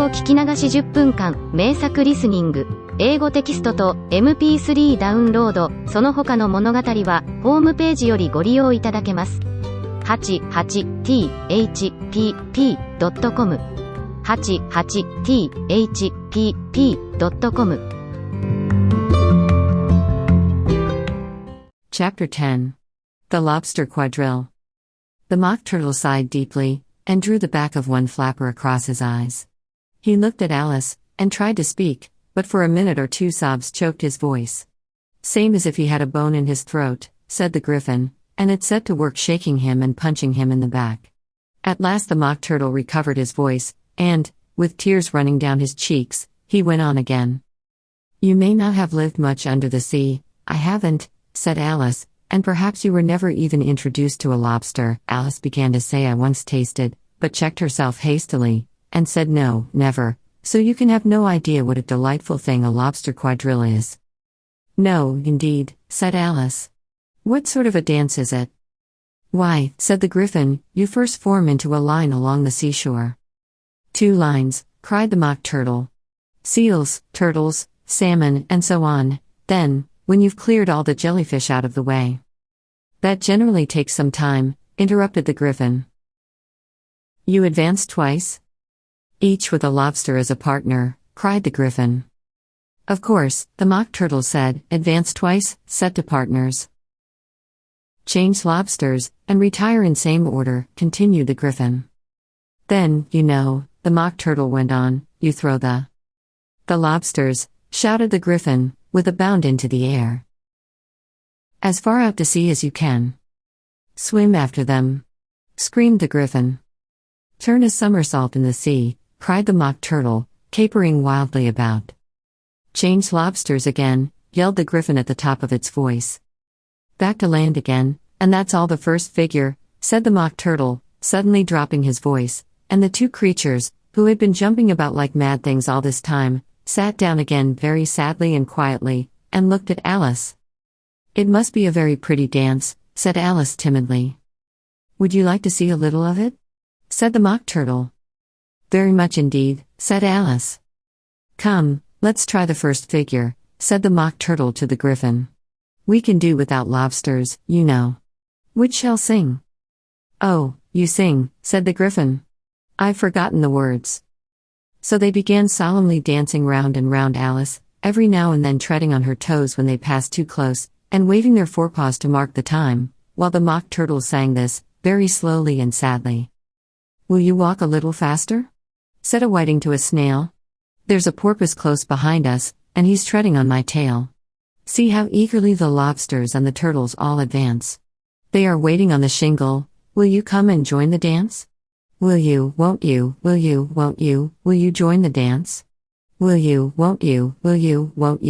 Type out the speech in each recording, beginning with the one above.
語聞き流し10分間、名作リスニング、英語テキストと MP3 ダウンロード、その他の物語は、ホームページよりご利用いただけます。88thpp.com 88thpp.com Chapter 10. The Lobster Quadrille. The Mock Turtle sighed deeply, and drew the back of one flapper across his eyes. He looked at Alice, and tried to speak, but for a minute or two sobs choked his voice. Same as if he had a bone in his throat, said the Griffin, and it set to work shaking him and punching him in the back. At last the Mock Turtle recovered his voice, and, with tears running down his cheeks, he went on again. You may not have lived much under the sea, I haven't, said Alice, and perhaps you were never even introduced to a lobster. Alice began to say I once tasted, but checked herself hastily, and said no, never, so you can have no idea what a delightful thing a lobster quadrille is. No, indeed, said Alice. What sort of a dance is it? Why, said the Griffin, you first form into a line along the seashore. 2 lines, cried the Mock Turtle. Seals, turtles, salmon, and so on, then, when you've cleared all the jellyfish out of the way. That generally takes some time, interrupted the Griffin. You advance twice? Each with a lobster as a partner, cried the Griffin. Of course, the Mock Turtle said, advance twice, set to partners. Change lobsters, and retire in same order, continued the Griffin. Then, you know, the Mock Turtle went on, you throw the lobsters, shouted the Griffin, with a bound into the air. As far out to sea as you can. Swim after them, screamed the Griffin. Turn a somersault in the sea, cried the Mock Turtle, capering wildly about. Change lobsters again, yelled the Griffin at the top of its voice. Back to land again, and that's all the first figure, said the Mock Turtle, suddenly dropping his voice, and the 2 creatures, who had been jumping about like mad things all this time, sat down again very sadly and quietly, and looked at Alice. It must be a very pretty dance, said Alice timidly. Would you like to see a little of it? Said the Mock Turtle. Very much indeed, said Alice. Come, let's try the first figure, said the Mock Turtle to the Griffin. We can do without lobsters, you know. Which shall sing? Oh, you sing, said the Griffin. I've forgotten the words. So they began solemnly dancing round and round Alice, every now and then treading on her toes when they passed too close, and waving their forepaws to mark the time, while the Mock Turtle sang this, very slowly and sadly. Will you walk a little faster? Said a whiting to a snail. There's a porpoise close behind us, and he's treading on my tail. See how eagerly the lobsters and the turtles all advance. They are waiting on the shingle. Will you come and join the dance? Will you, won't you, will you, won't you, will you join the dance? Will you, won't you, will you, won't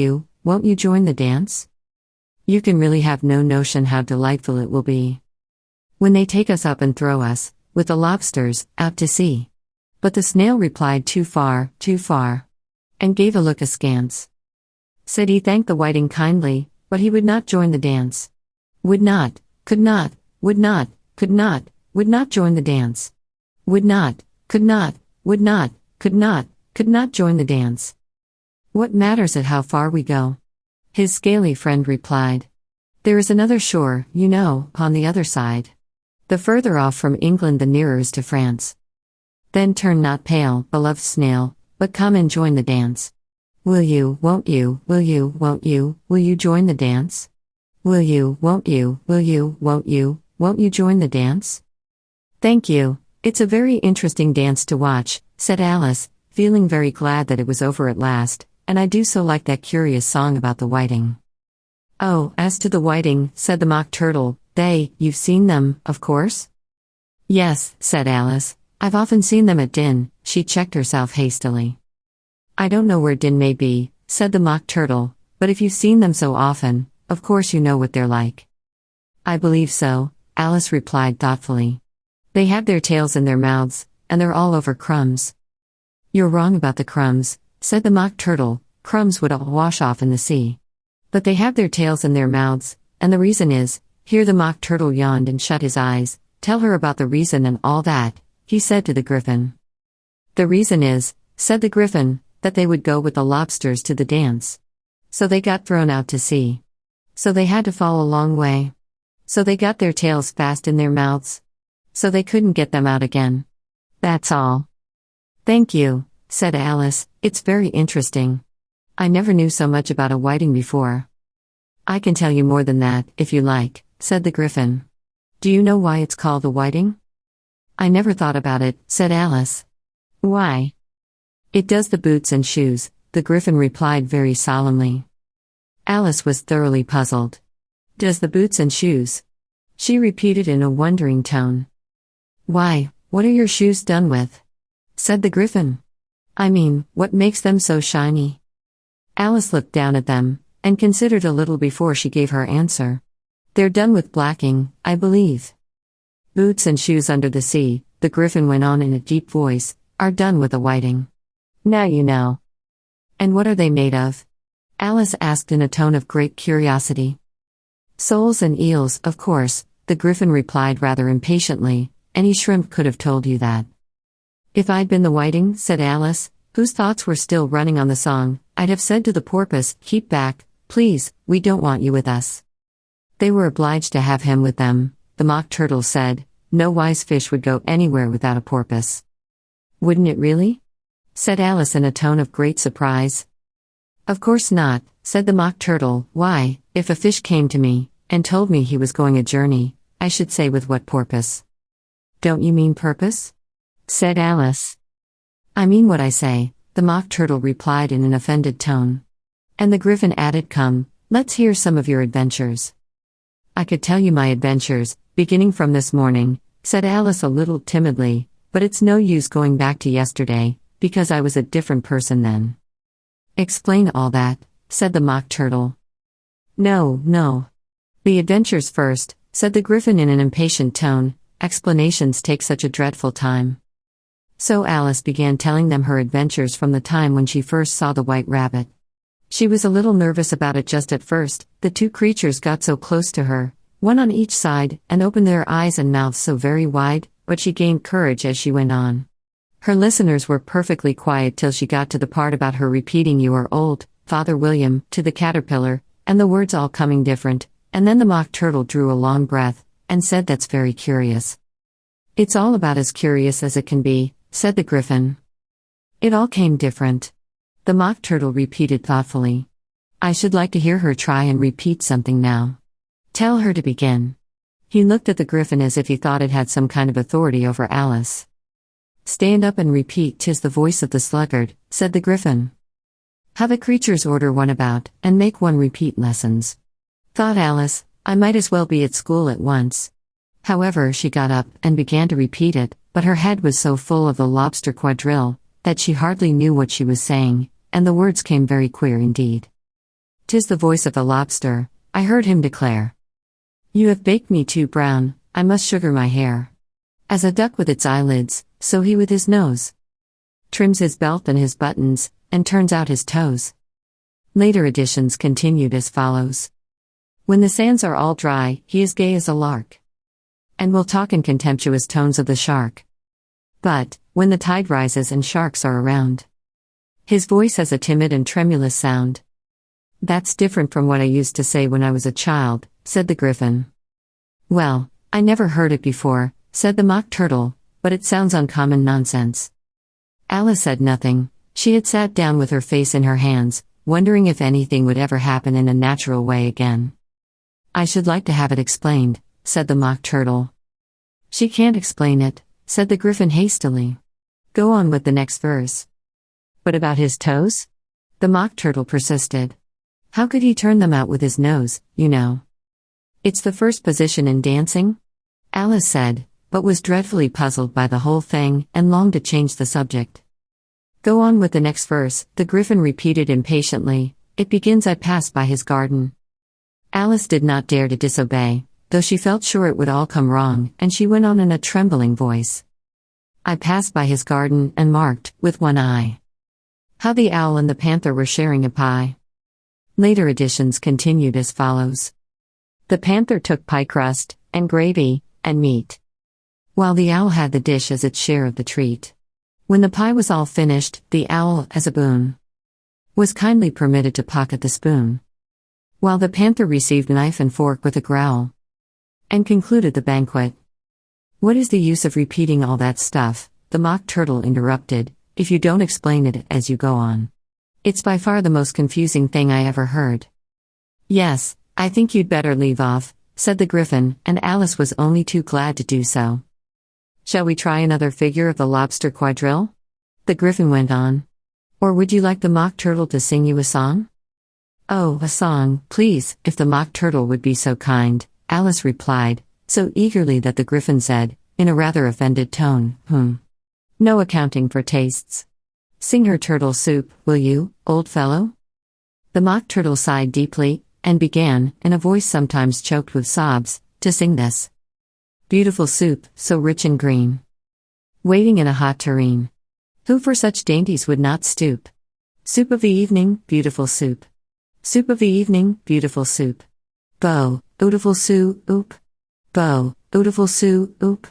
you join the dance? You can really have no notion how delightful it will be when they take us up and throw us, with the lobsters, out to sea. But the snail replied too far, and gave a look askance. Said he thanked the whiting kindly, but he would not join the dance. Would not, could not, would not, could not, would not join the dance. Would not, could not, would not, could not join the dance. What matters it how far we go? His scaly friend replied. There is another shore, you know, upon the other side. The further off from England the nearer is to France. Then turn not pale, beloved snail, but come and join the dance. Will you, won't you, will you, won't you join the dance? Will you, won't you, will you, won't you join the dance? Thank you. It's a very interesting dance to watch, said Alice, feeling very glad that it was over at last, and I do so like that curious song about the whiting. Oh, as to the whiting, said the Mock Turtle, you've seen them, of course? Yes, said Alice, I've often seen them at Din. She checked herself hastily. I don't know where Din may be, said the Mock Turtle, but if you've seen them so often, of course you know what they're like. I believe so, Alice replied thoughtfully. They have their tails in their mouths, and they're all over crumbs. You're wrong about the crumbs, said the Mock Turtle, crumbs would all wash off in the sea. But they have their tails in their mouths, and the reason is, here the Mock Turtle yawned and shut his eyes, tell her about the reason and all that, he said to the Griffin. The reason is, said the Griffin, that they would go with the lobsters to the dance. So they got thrown out to sea. So they had to fall a long way. So they got their tails fast in their mouths. So they couldn't get them out again. That's all. Thank you, said Alice, it's very interesting. I never knew so much about a whiting before. I can tell you more than that, if you like, said the Griffin. Do you know why it's called a whiting? I never thought about it, said Alice. Why? It does the boots and shoes, the Griffin replied very solemnly. Alice was thoroughly puzzled. Does the boots and shoes? She repeated in a wondering tone. Why, what are your shoes done with? Said the Griffin. I mean, what makes them so shiny? Alice looked down at them, and considered a little before she gave her answer. They're done with blacking, I believe. Boots and shoes under the sea, the Griffin went on in a deep voice, are done with a whiting. Now you know. And what are they made of? Alice asked in a tone of great curiosity. Soles and eels, of course, the Griffin replied rather impatiently. Any shrimp could have told you that. If I'd been the whiting, said Alice, whose thoughts were still running on the song, I'd have said to the porpoise, keep back, please, we don't want you with us. They were obliged to have him with them, the Mock Turtle said. No wise fish would go anywhere without a porpoise. Wouldn't it really? Said Alice in a tone of great surprise. Of course not, said the Mock Turtle. Why, if a fish came to me, and told me he was going a journey, I should say with what purpose. Don't you mean purpose? Said Alice. I mean what I say, the Mock Turtle replied in an offended tone. And the Griffin added, come, let's hear some of your adventures. I could tell you my adventures, beginning from this morning, said Alice a little timidly, but it's no use going back to yesterday, because I was a different person then. Explain all that, said the Mock Turtle. No. The adventures first, said the Griffin in an impatient tone. Explanations take such a dreadful time. So Alice began telling them her adventures from the time when she first saw the white rabbit. She was a little nervous about it just at first. The two creatures got so close to her, one on each side, and opened their eyes and mouths so very wide, but she gained courage as she went on. Her listeners were perfectly quiet till she got to the part about her repeating "you are old, Father William," to the caterpillar, and the words all coming different, and then the Mock Turtle drew a long breath, and said, that's very curious. It's all about as curious as it can be, said the Griffin. It all came different. The Mock Turtle repeated thoughtfully. I should like to hear her try and repeat something now. Tell her to begin. He looked at the Griffin as if he thought it had some kind of authority over Alice. Stand up and repeat, 'tis the voice of the sluggard, said the Griffin. How the creatures order one about, and make one repeat lessons. Thought Alice, I might as well be at school at once. However, she got up and began to repeat it, but her head was so full of the lobster quadrille, that she hardly knew what she was saying, and the words came very queer indeed. 'Tis the voice of the lobster, I heard him declare. You have baked me too brown, I must sugar my hair. As a duck with its eyelids, so he with his nose trims his belt and his buttons, and turns out his toes. Later editions continued as follows. When the sands are all dry, he is gay as a lark, and will talk in contemptuous tones of the shark. But, when the tide rises and sharks are around, his voice has a timid and tremulous sound. That's different from what I used to say when I was a child, said the Griffin. Well, I never heard it before, said the Mock Turtle, but it sounds uncommon nonsense. Alice said nothing. She had sat down with her face in her hands, wondering if anything would ever happen in a natural way again. I should like to have it explained, said the Mock Turtle. She can't explain it, said the Griffin hastily. Go on with the next verse. But about his toes? The Mock Turtle persisted. How could he turn them out with his nose, you know? It's the first position in dancing? Alice said, but was dreadfully puzzled by the whole thing, and longed to change the subject. Go on with the next verse, the Griffin repeated impatiently. It begins, I passed by his garden. Alice did not dare to disobey, though she felt sure it would all come wrong, and she went on in a trembling voice. I passed by his garden, and marked, with one eye, how the owl and the panther were sharing a pie. Later editions continued as follows. The panther took pie crust, and gravy, and meat, while the owl had the dish as its share of the treat. When the pie was all finished, the owl, as a boon, was kindly permitted to pocket the spoon, while the panther received knife and fork with a growl, and concluded the banquet. What is the use of repeating all that stuff? The Mock Turtle interrupted, if you don't explain it as you go on. It's by far the most confusing thing I ever heard. Yes, I think you'd better leave off, said the Gryphon, and Alice was only too glad to do so. Shall we try another figure of the lobster quadrille? The Gryphon went on. Or would you like the Mock Turtle to sing you a song? Oh, a song, please, if the Mock Turtle would be so kind, Alice replied, so eagerly that the Gryphon said, in a rather offended tone, No accounting for tastes. Sing her turtle soup, will you, old fellow? The Mock Turtle sighed deeply, and began, in a voice sometimes choked with sobs, to sing this. Beautiful soup, so rich and green, waiting in a hot tureen. Who for such dainties would not stoop? Soup of the evening, beautiful soup. Soup of the evening, beautiful soup. Bo, beautiful soup. Bo, beautiful soup.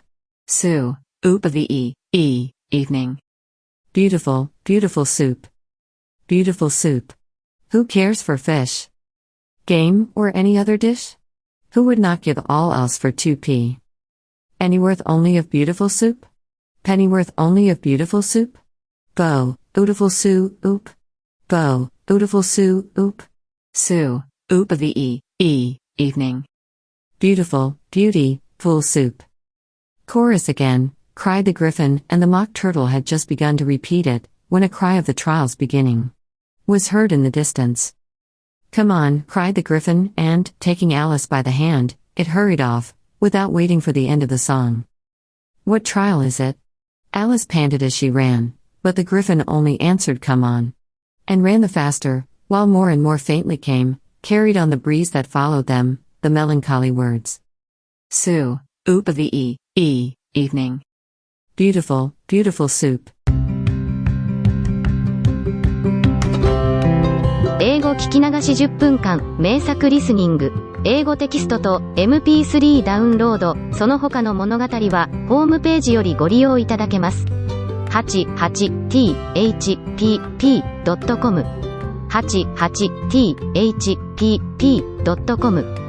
Soup of the evening. Beautiful, beautiful soup. Beautiful soup. Who cares for fish, game, or any other dish? Who would not give all else for 2p? Pennyworth only of beautiful soup? Pennyworth only of beautiful soup? Bo, beautiful soup. Bo, beautiful soup. Soup of the evening. Beautiful, beautiful soup. Chorus again, cried the Gryphon, and the Mock Turtle had just begun to repeat it, when a cry of the trial's beginning was heard in the distance. Come on, cried the Gryphon, and, taking Alice by the hand, it hurried off, without waiting for the end of the song. What trial is it? Alice panted as she ran, but the Gryphon only answered come on, and ran the faster, while more and more faintly came, carried on the breeze that followed them, the melancholy words. Soup of the evening. Beautiful, beautiful soup. 英語聞き流し10分間、名作リスニング。英語テキストと MP3 ダウンロード、その他の物語は、ホームページよりご利用いただけます。88thpp.com 88thpp.com